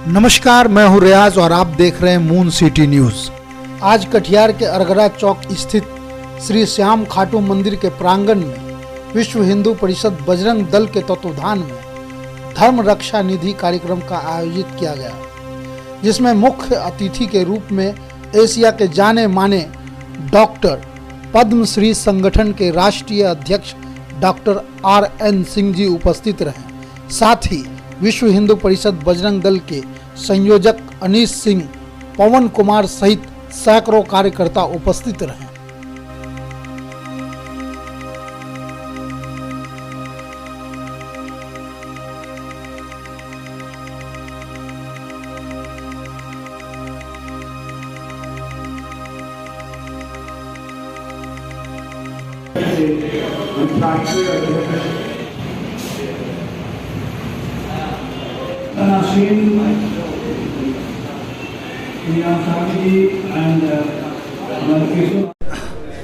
नमस्कार, मैं हूं रियाज और आप देख रहे हैं मून सिटी न्यूज। आज कटिहार के अरगरा चौक स्थित श्री श्याम खाटू मंदिर के प्रांगण में विश्व हिंदू परिषद बजरंग दल के तत्वाधान में धर्म रक्षा निधि कार्यक्रम का आयोजित किया गया, जिसमें मुख्य अतिथि के रूप में एशिया के जाने माने डॉक्टर पद्मश्री संगठन के राष्ट्रीय अध्यक्ष डॉक्टर RN सिंह जी उपस्थित रहे। साथ ही विश्व हिंदू परिषद बजरंग दल के संयोजक अनीश सिंह, पवन कुमार सहित सैकड़ों कार्यकर्ता उपस्थित रहे।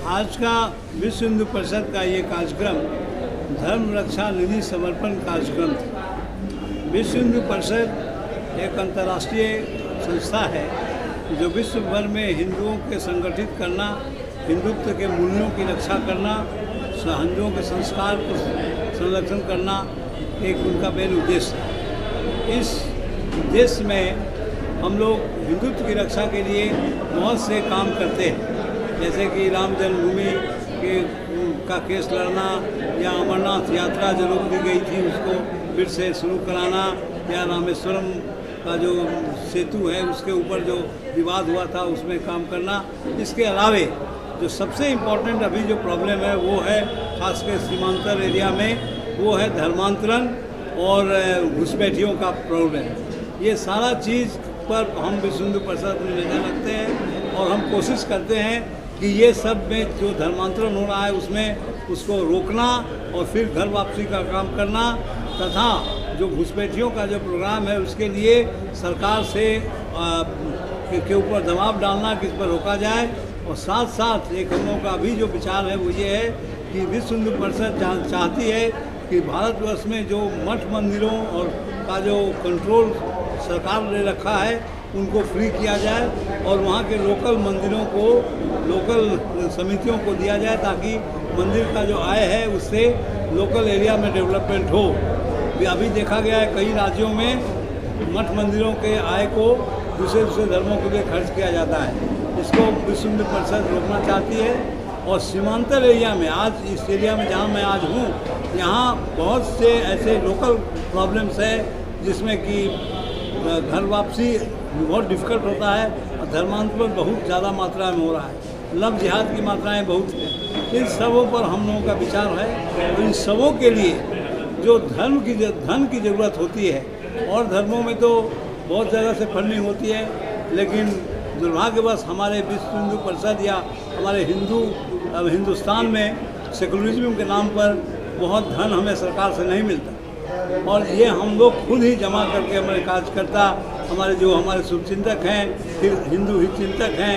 आज का विश्व हिंदू परिषद का ये कार्यक्रम धर्म रक्षा निधि समर्पण कार्यक्रम था। विश्व हिंदू परिषद एक अंतर्राष्ट्रीय संस्था है जो विश्व भर में हिंदुओं के संगठित करना, हिंदुत्व के मूल्यों की रक्षा करना, हिंदुओं के संस्कार को संरक्षण करना एक उनका मेन उद्देश्य है। इस उद्देश्य में हम लोग हिंदुत्व की रक्षा के लिए बहुत से काम करते हैं, जैसे कि राम जन्मभूमि का केस लड़ना, या अमरनाथ यात्रा जो रोक दी गई थी उसको फिर से शुरू कराना, या रामेश्वरम का जो सेतु है उसके ऊपर जो विवाद हुआ था उसमें काम करना। इसके अलावे जो सबसे इम्पोर्टेंट अभी जो प्रॉब्लम है वो है खासकर सीमांतर एरिया में, वो है धर्मांतरण और घुसपैठियों का प्रॉब्लम। ये सारा चीज़ पर हम विश्व हिंदू परिषद में नजर रखते हैं और हम कोशिश करते हैं कि ये सब में जो धर्मांतरण हो रहा है उसमें उसको रोकना और फिर घर वापसी का काम करना, तथा जो घुसपैठियों का जो प्रोग्राम है उसके लिए सरकार से के ऊपर दबाव डालना कि इस पर रोका जाए। और साथ साथ एक हम लोगों का अभी जो विचार है वो ये है कि विश्व हिंदू परिषद चाहती है कि भारतवर्ष में जो मठ मंदिरों और का जो कंट्रोल सरकार ने रखा है उनको फ्री किया जाए और वहाँ के लोकल मंदिरों को, लोकल समितियों को दिया जाए, ताकि मंदिर का जो आय है उससे लोकल एरिया में डेवलपमेंट हो। अभी देखा गया है कई राज्यों में मठ मंदिरों के आय को दूसरे धर्मों के लिए खर्च किया जाता है। इसको विश्व हिंदू परिषद रोकना चाहती है। और सीमांतर एरिया में, आज इस एरिया में जहाँ मैं आज हूँ, यहाँ बहुत से ऐसे लोकल प्रॉब्लम्स है जिसमें कि घर वापसी बहुत डिफ़िकल्ट होता है और धर्मांतरण बहुत ज़्यादा मात्रा में हो रहा है, लव जिहाद की मात्राएं बहुत हैं। इन सबों पर हम लोगों का विचार है और इन सबों के लिए जो धन की ज़रूरत होती है, और धर्मों में तो बहुत जगह से फंडिंग होती है, लेकिन दुर्भाग्यवश हमारे विश्व हिंदू परिषद या हमारे हिंदुस्तान में सेकुलरिज्म के नाम पर बहुत धन हमें सरकार से नहीं मिलता, और ये हम लोग खुद ही जमा करके, हमारे कार्यकर्ता, हमारे शुभचिंतक हैं, फिर हिंदू हित चिंतक हैं,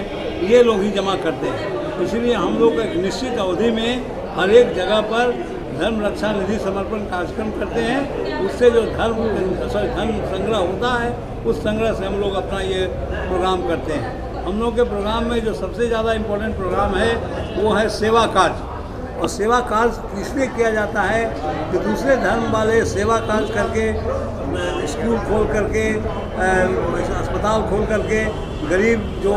ये लोग ही जमा करते हैं। इसलिए हम लोग एक निश्चित अवधि में हर एक जगह पर धर्म रक्षा निधि समर्पण कार्यक्रम करते हैं। उससे जो धन संग्रह होता है उस संग्रह से हम लोग अपना ये प्रोग्राम करते हैं। हम लोग के प्रोग्राम में जो सबसे ज़्यादा इम्पोर्टेंट प्रोग्राम है वो है सेवा कार्य। और सेवा कार्य इसलिए किया जाता है कि दूसरे धर्म वाले सेवा कार्य करके, स्कूल खोल करके, अस्पताल खोल करके गरीब जो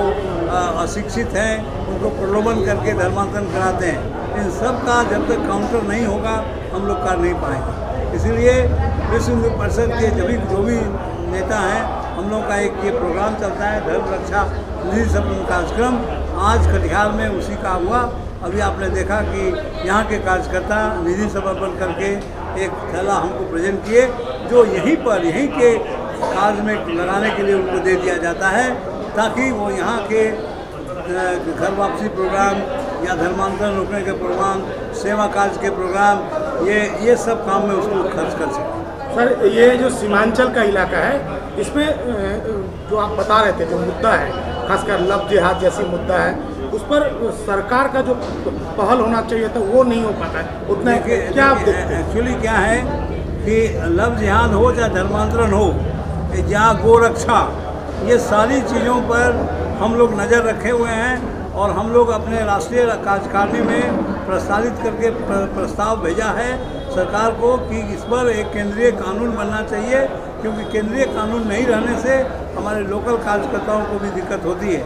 अशिक्षित हैं उनको प्रलोभन करके धर्मांतरण कराते हैं। इन सब का जब तक काउंटर नहीं होगा हम लोग कर नहीं पाएंगे। इसीलिए विश्व हिंदू परिषद के जो भी नेता हैं, हम लोग का एक ये प्रोग्राम चलता है धर्म रक्षा निधि समर्पण कार्यक्रम। आज कटिहार में उसी का हुआ। अभी आपने देखा कि यहाँ के कार्यकर्ता निधि समर्पण करके एक थैला हमको प्रेजेंट किए, जो यहीं के कार्य में लगाने के लिए उनको दे दिया जाता है, ताकि वो यहाँ के घर वापसी प्रोग्राम या धर्मांतरण रोकने के प्रोग्राम, सेवा कार्य के प्रोग्राम, ये सब काम में उसको खर्च कर सकें। सर, ये जो सीमांचल का इलाका है, इसमें जो आप बता रहे थे जो मुद्दा है, खासकर लव जिहाद जैसी मुद्दा है, उस पर सरकार का जो पहल होना चाहिए था वो नहीं हो पाता है उतना। क्या आप देखते हैं? एक्चुअली क्या है कि लव जिहाद हो या धर्मांतरण हो, या गोरक्षा, ये सारी चीज़ों पर हम लोग नज़र रखे हुए हैं और हम लोग अपने राष्ट्रीय कार्यकारिणी में प्रस्तावित करके प्रस्ताव भेजा है सरकार को कि इस पर एक केंद्रीय कानून बनना चाहिए, क्योंकि केंद्रीय कानून नहीं रहने से हमारे लोकल कार्यकर्ताओं को भी दिक्कत होती है।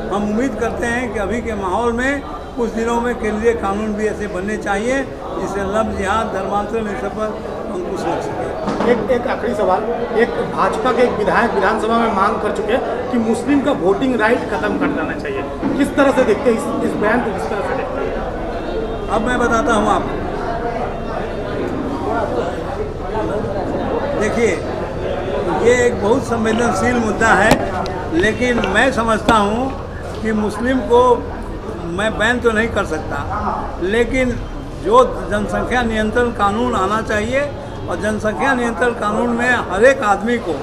हम उम्मीद करते हैं कि अभी के माहौल में कुछ दिनों में केंद्रीय कानून भी ऐसे बनने चाहिए जिससे लफ्ज़ जिहाद, धर्मांतरण, इन सब पर अंकुश लग सके। एक आखिरी सवाल, एक भाजपा के एक विधायक विधानसभा में मांग कर चुके हैं कि मुस्लिम का वोटिंग राइट खत्म कर देना चाहिए, किस तरह से देखते हैं इस बयान को, किस तरह से देखते हैं? अब मैं बताता हूँ आपको। देखिए, ये एक बहुत संवेदनशील मुद्दा है, लेकिन मैं समझता हूँ कि मुस्लिम को मैं बैन तो नहीं कर सकता, लेकिन जो जनसंख्या नियंत्रण कानून आना चाहिए, और जनसंख्या नियंत्रण कानून में हर एक आदमी को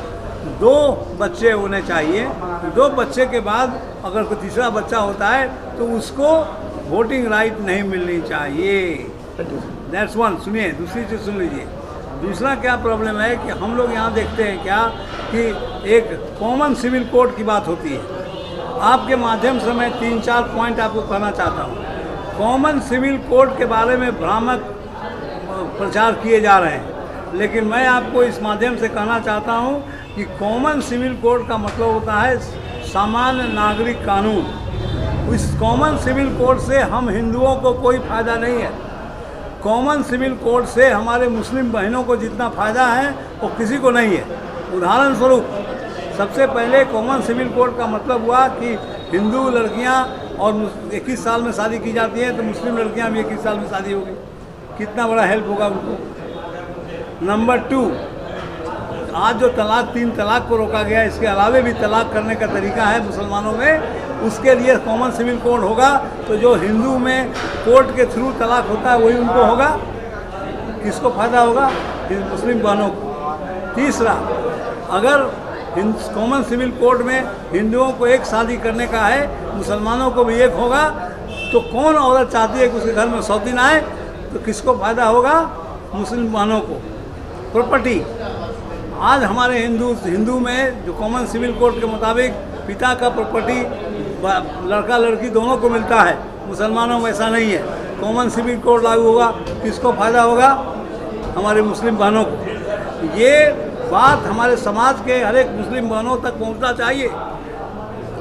2 बच्चे होने चाहिए। 2 बच्चे के बाद अगर कोई तीसरा बच्चा होता है तो उसको वोटिंग राइट नहीं मिलनी चाहिए। That's one. सुनिए, दूसरी चीज़ सुन लीजिए। दूसरा क्या प्रॉब्लम है कि हम लोग यहाँ देखते हैं क्या कि एक कॉमन सिविल कोड की बात होती है। आपके माध्यम से मैं 3-4 पॉइंट आपको कहना चाहता हूँ। कॉमन सिविल कोड के बारे में भ्रामक प्रचार किए जा रहे हैं, लेकिन मैं आपको इस माध्यम से कहना चाहता हूँ कि कॉमन सिविल कोड का मतलब होता है सामान्य नागरिक कानून। इस कॉमन सिविल कोड से हम हिंदुओं को कोई फ़ायदा नहीं है। कॉमन सिविल कोड से हमारे मुस्लिम बहनों को जितना फ़ायदा है वो किसी को नहीं है। उदाहरण स्वरूप, सबसे पहले कॉमन सिविल कोड का मतलब हुआ कि हिंदू लड़कियां और 21 साल में शादी की जाती हैं तो मुस्लिम लड़कियां भी 21 साल में शादी होगी। कितना बड़ा हेल्प होगा उनको। नंबर 2, आज जो 3 तलाक को रोका गया, इसके अलावे भी तलाक करने का तरीका है मुसलमानों में, उसके लिए कॉमन सिविल कोड होगा तो जो हिंदू में कोर्ट के थ्रू तलाक होता है वही उनको होगा। किसको फ़ायदा होगा? मुस्लिम बहनों को। तीसरा, अगर कॉमन सिविल कोड में हिंदुओं को एक शादी करने का है, मुसलमानों को भी एक होगा, तो कौन औरत चाहती है कि उसके घर में सौतीन आए? तो किसको फ़ायदा होगा? मुस्लिम बहनों को। प्रॉपर्टी, आज हमारे हिंदू में जो कॉमन सिविल कोड के मुताबिक पिता का प्रॉपर्टी लड़का लड़की दोनों को मिलता है, मुसलमानों में ऐसा नहीं है। कॉमन सिविल कोड लागू होगा, किसको फ़ायदा होगा? हमारे मुस्लिम बहनों को। ये बात हमारे समाज के हर एक मुस्लिम बहनों तक पहुंचना चाहिए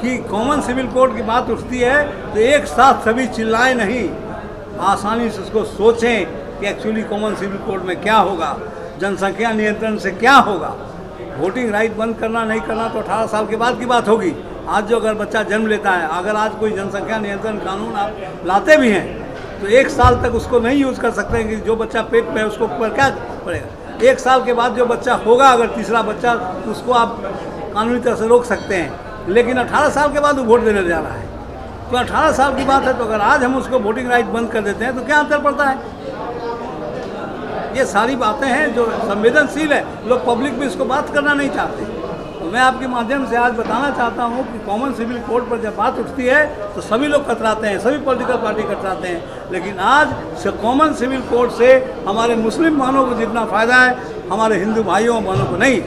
कि कॉमन सिविल कोड की बात उठती है तो एक साथ सभी चिल्लाएं नहीं, आसानी से उसको सोचें कि एक्चुअली कॉमन सिविल कोड में क्या होगा, जनसंख्या नियंत्रण से क्या होगा। वोटिंग राइट बंद करना नहीं करना तो 18 साल के बाद की बात होगी। आज जो अगर बच्चा जन्म लेता है, अगर आज कोई जनसंख्या नियंत्रण कानून आप लाते भी हैं तो 1 साल तक उसको नहीं यूज़ कर सकते हैं कि जो बच्चा पेट में है उसको पर क्या पड़ेगा। 1 साल के बाद जो बच्चा होगा, अगर तीसरा बच्चा, तो उसको आप कानूनी तरह से रोक सकते हैं। लेकिन 18 साल के बाद वो वोट देने जा रहा है, तो 18 साल की बात है। तो अगर आज हम उसको वोटिंग राइट बंद कर देते हैं तो क्या अंतर पड़ता है? ये सारी बातें हैं जो संवेदनशील है, लोग पब्लिक भी इसको बात करना नहीं चाहते। तो मैं आपके माध्यम से आज बताना चाहता हूँ कि कॉमन सिविल कोड पर जब बात उठती है तो सभी लोग कतराते हैं, सभी पॉलिटिकल पार्टी कतराते हैं, लेकिन आज कॉमन सिविल कोड से हमारे मुस्लिम बहनों को जितना फ़ायदा है, हमारे हिंदू भाइयों बहनों को नहीं।